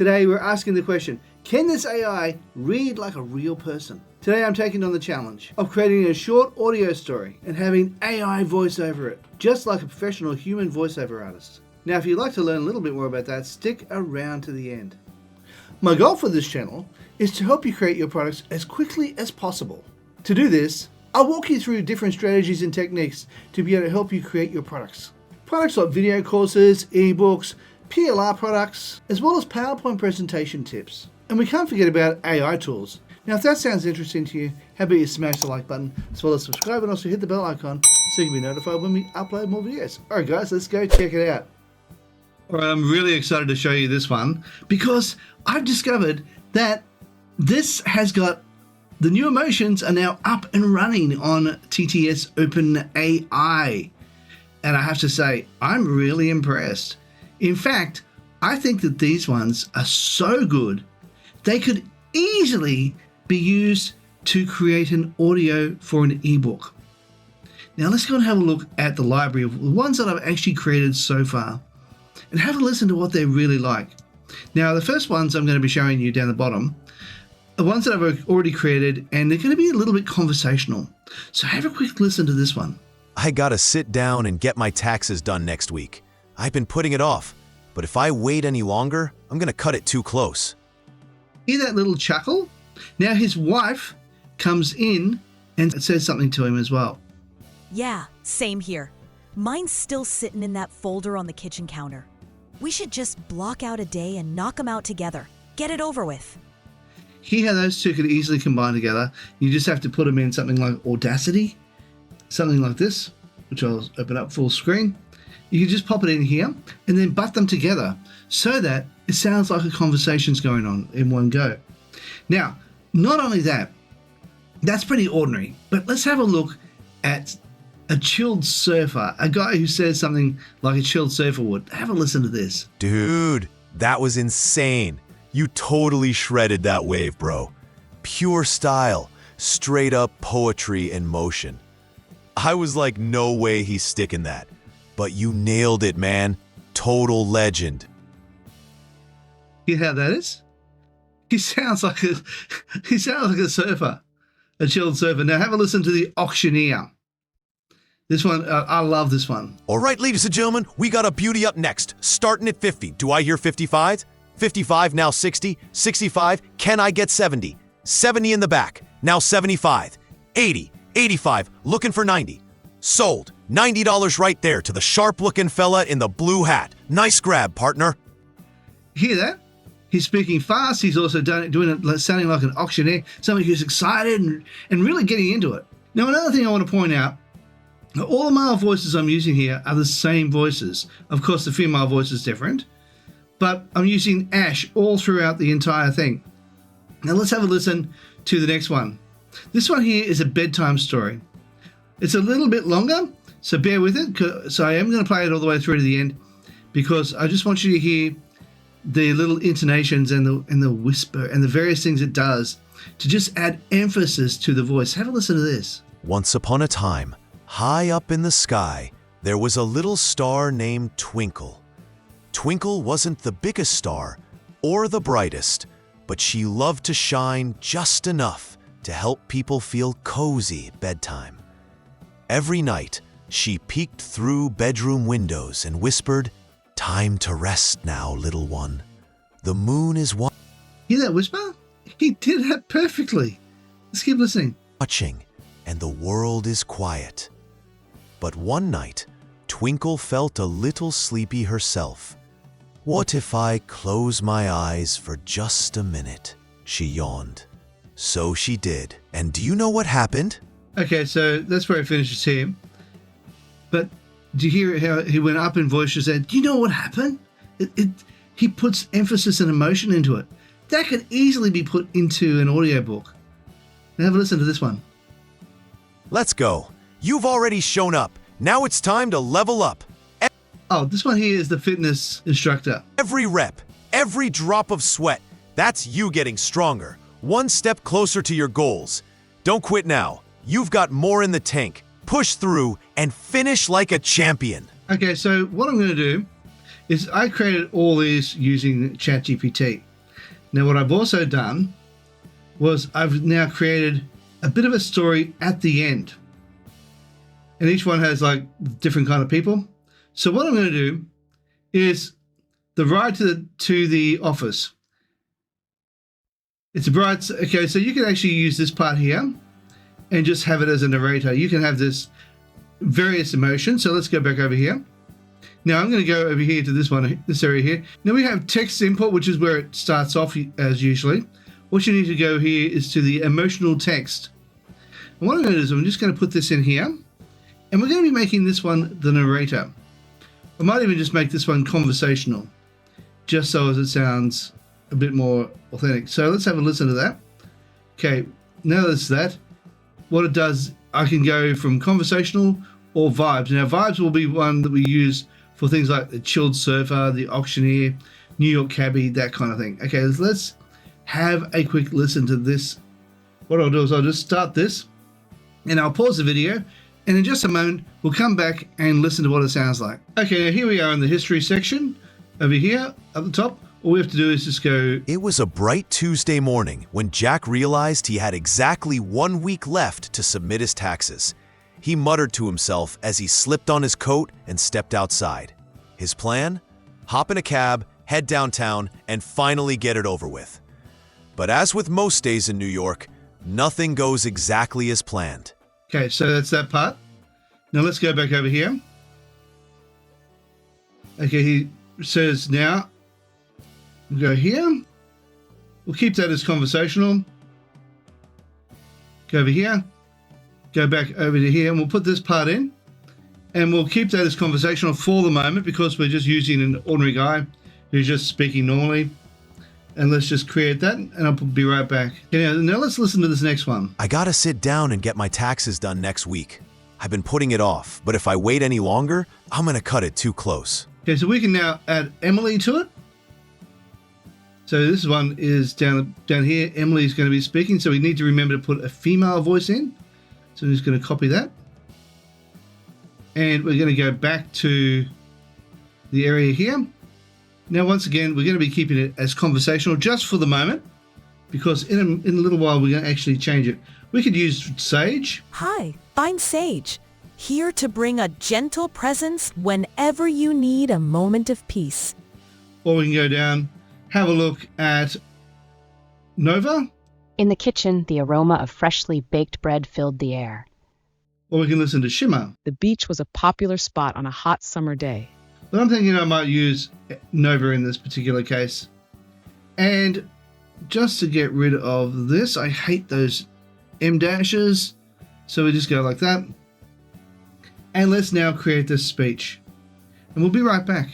Today we're asking the question, can this AI read like a real person? Today I'm taking on the challenge of creating a short audio story and having AI voice over it, just like a professional human voiceover artist. Now if you'd like to learn a little bit more about that, stick around to the end. My goal for this channel is to help you create your products as quickly as possible. To do this, I'll walk you through different strategies and techniques to be able to help you create your products. Products like video courses, ebooks, PLR products, as well as PowerPoint presentation tips. And we can't forget about AI tools. Now if that sounds interesting to you, how about you smash the like button, as well as subscribe and also hit the bell icon so you can be notified when we upload more videos. Alright guys, let's go check it out. Alright, I'm really excited to show you this one because I've discovered that this has got the new emotions are now up and running on TTS OpenAI. And I have to say, I'm really impressed. In fact, I think that these ones are so good, they could easily be used to create an audio for an ebook. Now let's go and have a look at the library of the ones that I've actually created so far and have a listen to what they're really like. Now the first ones I'm going to be showing you down the bottom are ones that I've already created, and they're going to be a little bit conversational. So have a quick listen to this one. I gotta sit down and get my taxes done next week. I've been putting it off, but if I wait any longer, I'm gonna cut it too close. Hear that little chuckle? Now his wife comes in and says something to him as well. Yeah, same here. Mine's still sitting in that folder on the kitchen counter. We should just block out a day and knock them out together. Get it over with. Hear how those two could easily combine together. You just have to put them in something like Audacity, something like this, which I'll open up full screen. You can just pop it in here and then butt them together so that it sounds like a conversation's going on in one go. Now, not only that, that's pretty ordinary, but let's have a look at a chilled surfer, a guy who says something like a chilled surfer would. Have a listen to this. Dude, that was insane. You totally shredded that wave, bro. Pure style, straight up poetry in motion. I was like, no way he's sticking that. But you nailed it, man. Total legend. You know how that is? He sounds like a surfer, a chilled surfer. Now have a listen to the auctioneer. This one, I love this one. All right, ladies and gentlemen, we got a beauty up next, starting at 50. Do I hear 55? 55, now 60, 65, can I get 70? 70 in the back, now 75, 80, 85, looking for 90. Sold, $90 right there to the sharp-looking fella in the blue hat. Nice grab, partner. Hear that? He's speaking fast. He's also doing it sounding like an auctioneer, somebody who's excited and really getting into it. Now, another thing I want to point out, all the male voices I'm using here are the same voices. Of course, the female voice is different, but I'm using Ash all throughout the entire thing. Now let's have a listen to the next one. This one here is a bedtime story. It's a little bit longer, so bear with it. So I am going to play it all the way through to the end because I just want you to hear the little intonations and the whisper and the various things it does to just add emphasis to the voice. Have a listen to this. Once upon a time, high up in the sky, there was a little star named Twinkle. Twinkle wasn't the biggest star or the brightest, but she loved to shine just enough to help people feel cozy at bedtime. Every night, she peeked through bedroom windows and whispered, "Time to rest now, little one. The moon is Hear that whisper? He did that perfectly. Let's keep listening. watching, and the world is quiet." But one night, Twinkle felt a little sleepy herself. "What if I close my eyes for just a minute?" she yawned. So she did. And do you know what happened? Okay, so that's where it finishes here. But do you hear how he went up in voice and said, "Do you know what happened?" He puts emphasis and emotion into it. That could easily be put into an audiobook. Now have a listen to this one. Let's go. You've already shown up. Now it's time to level up. Oh, this one here is the fitness instructor. Every rep, every drop of sweat, that's you getting stronger. One step closer to your goals. Don't quit now. You've got more in the tank. Push through and finish like a champion. Okay, so what I'm going to do is I created all these using ChatGPT. Now what I've also done was I've now created a bit of a story at the end. And each one has like different kind of people. So what I'm going to do is the ride to the office. It's a bright, okay, so you can actually use this part here and just have it as a narrator. You can have this various emotions. So let's go back over here. Now I'm going to go over here to this one, this area here. Now we have text input, which is where it starts off as usually. What you need to go here is to the emotional text. And what I'm going to do is I'm just going to put this in here. And we're going to be making this one the narrator. I might even just make this one conversational, just so as it sounds a bit more authentic. So let's have a listen to that. Okay, now that's that. What it does, I can go from conversational or vibes. Now vibes will be one that we use for things like the chilled surfer, the auctioneer, New York cabbie, that kind of thing. Okay, let's have a quick listen to this. What I'll do is I'll just start this and I'll pause the video, and in just a moment we'll come back and listen to what it sounds like. Okay, now here we are in the history section over here at the top. All we have to do is just go. It was a bright Tuesday morning when Jack realized he had exactly 1 week left to submit his taxes. He muttered to himself as he slipped on his coat and stepped outside. His plan? Hop in a cab, head downtown, and finally get it over with. But as with most days in New York, nothing goes exactly as planned. Okay, so that's that part. Now let's go back over here. Okay, he says now, we'll go here. We'll keep that as conversational. Go over here. Go back over to here, and we'll put this part in. And we'll keep that as conversational for the moment because we're just using an ordinary guy who's just speaking normally. And let's just create that, and I'll be right back. Okay, now let's listen to this next one. I gotta sit down and get my taxes done next week. I've been putting it off, but if I wait any longer, I'm gonna cut it too close. Okay, so we can now add Emily to it. So this one is down here. Emily's going to be speaking, so we need to remember to put a female voice in. So I'm just going to copy that. And we're going to go back to the area here. Now, once again, we're going to be keeping it as conversational just for the moment, because in a little while, we're going to actually change it. We could use Sage. Hi, I'm Sage, here to bring a gentle presence whenever you need a moment of peace. Or we can go down, have a look at Nova. In the kitchen, the aroma of freshly baked bread filled the air. Or we can listen to Shimmer. The beach was a popular spot on a hot summer day. But I'm thinking I might use Nova in this particular case. And just to get rid of this, I hate those M dashes. So we just go like that. And let's now create this speech. And we'll be right back.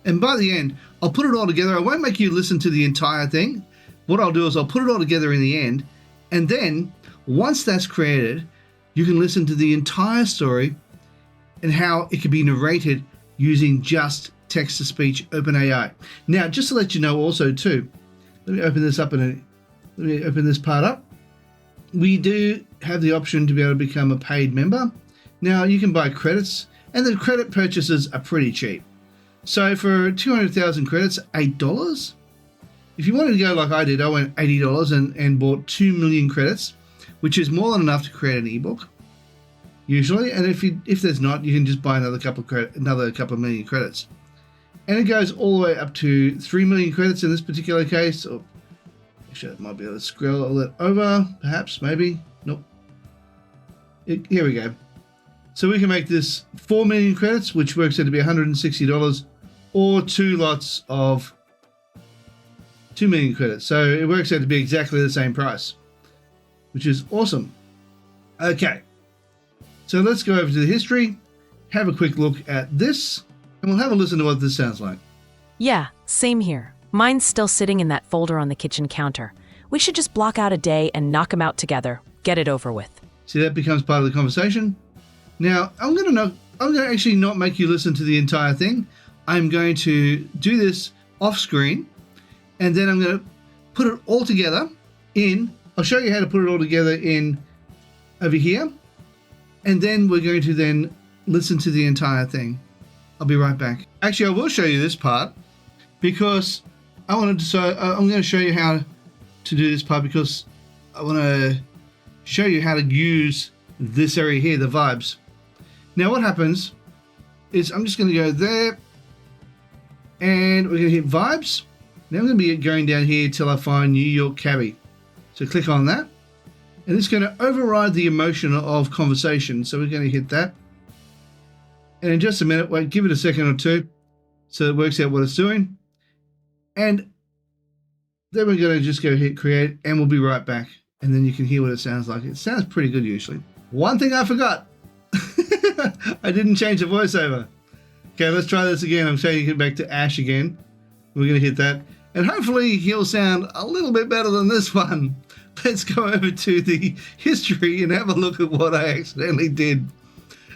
And by the end, I'll put it all together. I won't make you listen to the entire thing. What I'll do is I'll put it all together in the end. And then once that's created, you can listen to the entire story and how it can be narrated using just text-to-speech OpenAI. Now, just to let you know also too, let me open this up let me open this part up. We do have the option to be able to become a paid member. Now you can buy credits, and the credit purchases are pretty cheap. So for 200,000 credits, $8. If you wanted to go like I did, I went $80 and bought 2 million credits, which is more than enough to create an ebook, usually. And if there's not, you can just buy another couple of million credits. And it goes all the way up to 3 million credits in this particular case. Or actually, I might be able to scroll it over, perhaps, maybe. Nope. Here we go. So we can make this 4 million credits, which works out to be $160, or 2 lots of 2 million credits. So it works out to be exactly the same price, which is awesome. Okay. So let's go over to the history, have a quick look at this, and we'll have a listen to what this sounds like. Yeah, same here. Mine's still sitting in that folder on the kitchen counter. We should just block out a day and knock them out together. Get it over with. See, that becomes part of the conversation. Now, I'm going to actually not make you listen to the entire thing. I'm going to do this off screen, and then I'm going to put it all together in. I'll show you how to put it all together in over here, and then we're going to then listen to the entire thing. I'll be right back. Actually, I will show you this part because I'm going to show you how to do this part because I want to show you how to use this area here, the vibes. Now what happens is I'm just going to go there and we're going to hit vibes. Now I'm going to be going down here till I find New York Cabbie. So click on that and it's going to override the emotion of conversation. So we're going to hit that. And in just a minute, wait, give it a second or two so it works out what it's doing. And then we're going to just go hit create and we'll be right back. And then you can hear what it sounds like. It sounds pretty good usually. One thing I forgot. I didn't change the voiceover. Okay, let's try this again. I'm changing it back to Ash again. We're going to hit that. And hopefully he'll sound a little bit better than this one. Let's go over to the history and have a look at what I accidentally did.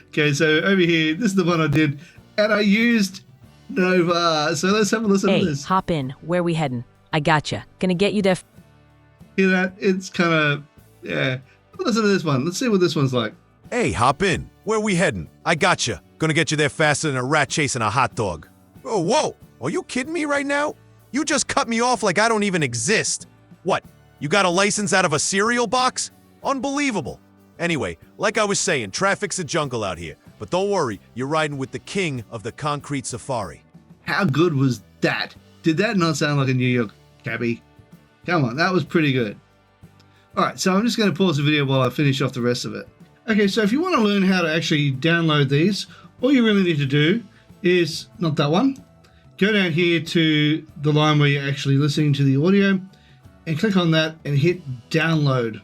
Okay, so over here, this is the one I did. And I used Nova. So let's have a listen to this. Hey, hop in. Where we heading? I gotcha. Gonna get you there. Hear that? It's kind of, yeah. Listen to this one. Let's see what this one's like. Hey, hop in. Where we heading? I gotcha. Gonna get you there faster than a rat chasing a hot dog. Oh, whoa. Are you kidding me right now? You just cut me off like I don't even exist. What? You got a license out of a cereal box? Unbelievable. Anyway, like I was saying, traffic's a jungle out here. But don't worry, you're riding with the king of the concrete safari. How good was that? Did that not sound like a New York Cabbie? Come on, that was pretty good. Alright, so I'm just going to pause the video while I finish off the rest of it. Okay, so if you want to learn how to actually download these, all you really need to do is, not that one, go down here to the line where you're actually listening to the audio and click on that and hit download.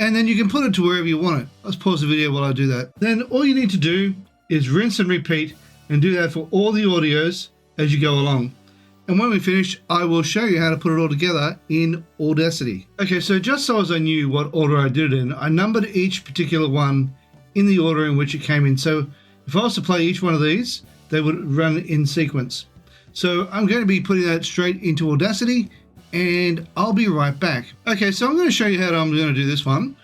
And then you can put it to wherever you want it. Let's pause the video while I do that. Then all you need to do is rinse and repeat and do that for all the audios as you go along. And when we finish, I will show you how to put it all together in Audacity. Okay, so just so as I knew what order I did it in, I numbered each particular one in the order in which it came in. So if I was to play each one of these, they would run in sequence. So I'm going to be putting that straight into Audacity and I'll be right back. Okay, so I'm going to show you how I'm going to do this one.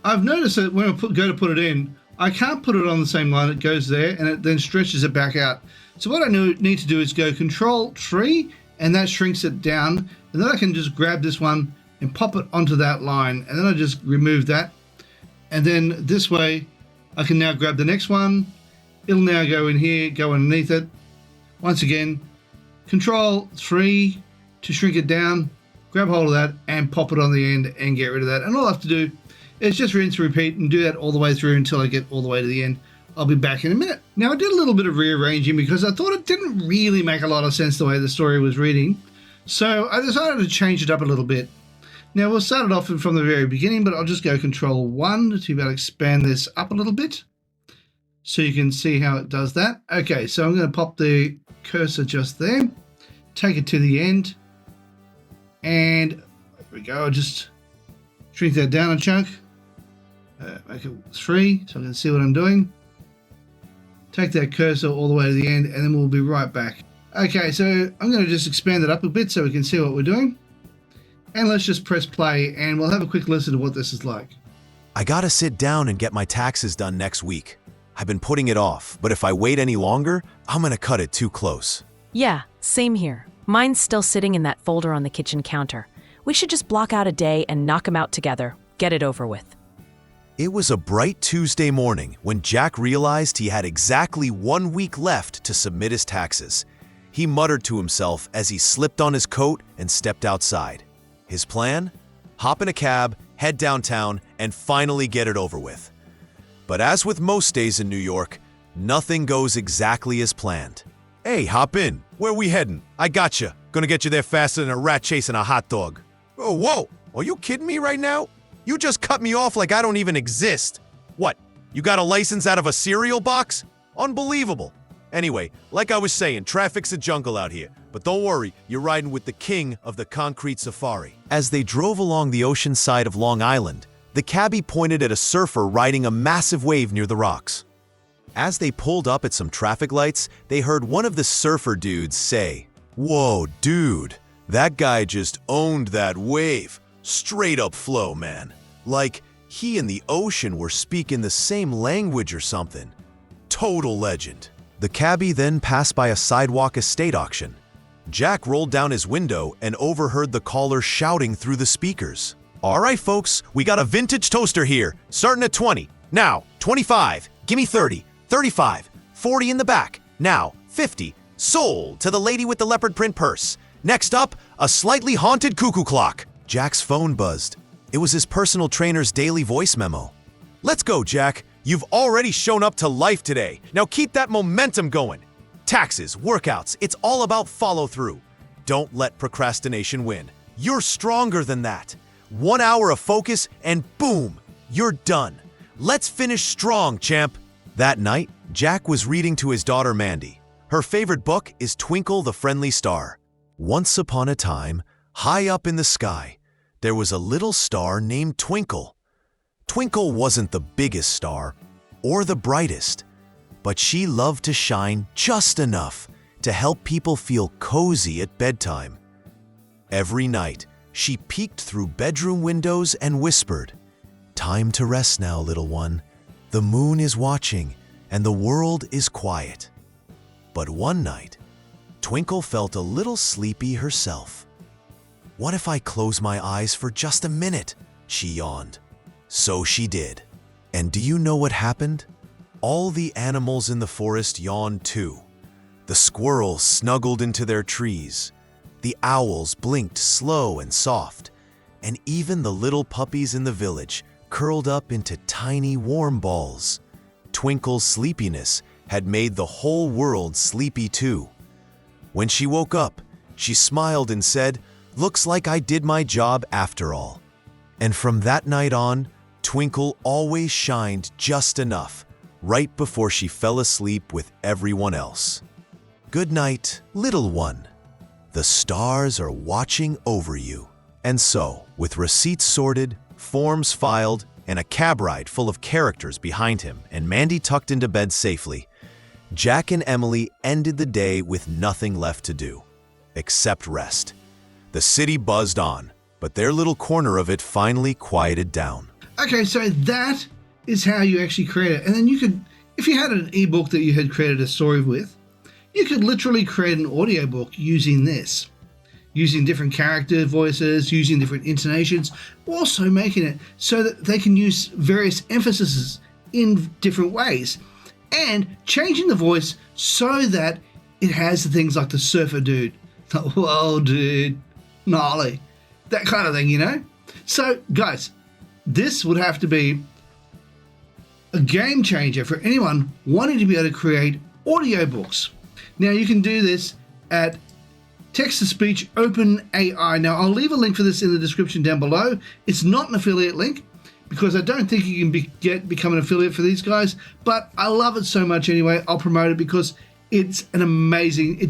I've noticed that when I go to put it in, I can't put it on the same line. It goes there and it then stretches it back out. So what I need to do is go Control-3 and that shrinks it down. And then I can just grab this one and pop it onto that line. And then I just remove that. And then this way, I can now grab the next one. It'll now go in here, go underneath it. Once again, Control-3 to shrink it down, grab hold of that and pop it on the end and get rid of that. And all I have to do is just rinse and repeat and do that all the way through until I get all the way to the end. I'll be back in a minute. Now I did a little bit of rearranging because I thought it didn't really make a lot of sense the way the story was reading. So I decided to change it up a little bit. Now we'll start it off from the very beginning, but I'll just go Control-1 to be able to expand this up a little bit so you can see how it does that. Okay, so I'm going to pop the cursor just there, take it to the end, and there we go. I'll just shrink that down a chunk, make it 3 so I can see what I'm doing. Take that cursor all the way to the end and then we'll be right back. Okay, so I'm going to just expand it up a bit so we can see what we're doing. And let's just press play and we'll have a quick listen to what this is like. I gotta sit down and get my taxes done next week. I've been putting it off, but if I wait any longer, I'm gonna cut it too close. Yeah, same here. Mine's still sitting in that folder on the kitchen counter. We should just block out a day and knock them out together. Get it over with. It was a bright Tuesday morning when Jack realized he had exactly 1 week left to submit his taxes. He muttered to himself as he slipped on his coat and stepped outside. His plan? Hop in a cab, head downtown, and finally get it over with. But as with most days in New York, nothing goes exactly as planned. Hey, hop in. Where we heading? I gotcha. Gonna get you there faster than a rat chasing a hot dog. Oh, whoa. Are you kidding me right now? You just cut me off like I don't even exist. What? You got a license out of a cereal box? Unbelievable. Anyway, like I was saying, traffic's a jungle out here. But don't worry, you're riding with the king of the concrete safari. As they drove along the ocean side of Long Island, the cabbie pointed at a surfer riding a massive wave near the rocks. As they pulled up at some traffic lights, they heard one of the surfer dudes say, "Whoa, dude, that guy just owned that wave. Straight up flow, man. Like, he and the ocean were speaking the same language or something. Total legend." The cabbie then passed by a sidewalk estate auction. Jack rolled down his window and overheard the caller shouting through the speakers. "All right, folks, we got a vintage toaster here, starting at 20. Now, 25. Give me 30. 35. 40 in the back. Now, 50. Sold to the lady with the leopard print purse. Next up, a slightly haunted cuckoo clock." Jack's phone buzzed. It was his personal trainer's daily voice memo. "Let's go, Jack. You've already shown up to life today. Now keep that momentum going. Taxes, workouts, it's all about follow-through. Don't let procrastination win. You're stronger than that. 1 hour of focus and boom, you're done. Let's finish strong, champ." That night, Jack was reading to his daughter Mandy. Her favorite book is Twinkle the Friendly Star. Once upon a time, high up in the sky, there was a little star named Twinkle. Twinkle wasn't the biggest star or the brightest, but she loved to shine just enough to help people feel cozy at bedtime. Every night, she peeked through bedroom windows and whispered, "Time to rest now, little one. The moon is watching and the world is quiet." But one night, Twinkle felt a little sleepy herself. "What if I close my eyes for just a minute?" she yawned. So she did. And do you know what happened? All the animals in the forest yawned too. The squirrels snuggled into their trees. The owls blinked slow and soft. And even the little puppies in the village curled up into tiny warm balls. Twinkle's sleepiness had made the whole world sleepy too. When she woke up, she smiled and said, "Looks like I did my job after all." And from that night on, Twinkle always shined just enough, right before she fell asleep with everyone else. Good night, little one. The stars are watching over you. And so, with receipts sorted, forms filed, and a cab ride full of characters behind him and Mandy tucked into bed safely, Jack and Emily ended the day with nothing left to do, except rest. The city buzzed on, but their little corner of it finally quieted down. Okay, so that is how you actually create it. And then you could, if you had an ebook that you had created a story with, you could literally create an audiobook using this, using different character voices, using different intonations, also making it so that they can use various emphases in different ways and changing the voice so that it has the things like the surfer dude, whoa dude, gnarly, that kind of thing, you know? So guys, this would have to be a game changer for anyone wanting to be able to create audiobooks. Now you can do this at text-to-speech OpenAI. Now I'll leave a link for this in the description down below. It's not an affiliate link because I don't think you can become an affiliate for these guys, but I love it so much anyway. I'll promote it because it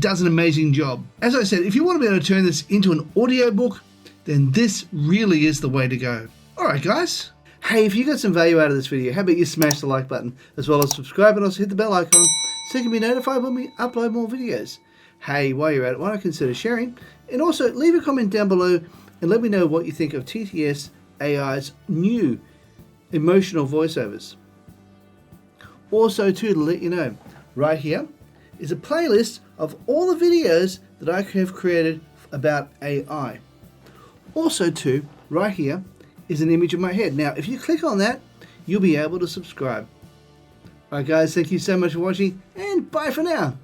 does an amazing job. As I said, if you want to be able to turn this into an audiobook, then this really is the way to go. All right, guys. Hey, if you got some value out of this video, how about you smash the like button, as well as subscribe and also hit the bell icon so you can be notified when we upload more videos. Hey, while you're at it, why not consider sharing? And also, leave a comment down below and let me know what you think of TTS AI's new emotional voiceovers. Also, too, to let you know, right here is a playlist of all the videos that I have created about AI. Also, too, right here is an image of my head. Now, if you click on that, you'll be able to subscribe. Alright guys, thank you so much for watching, and bye for now.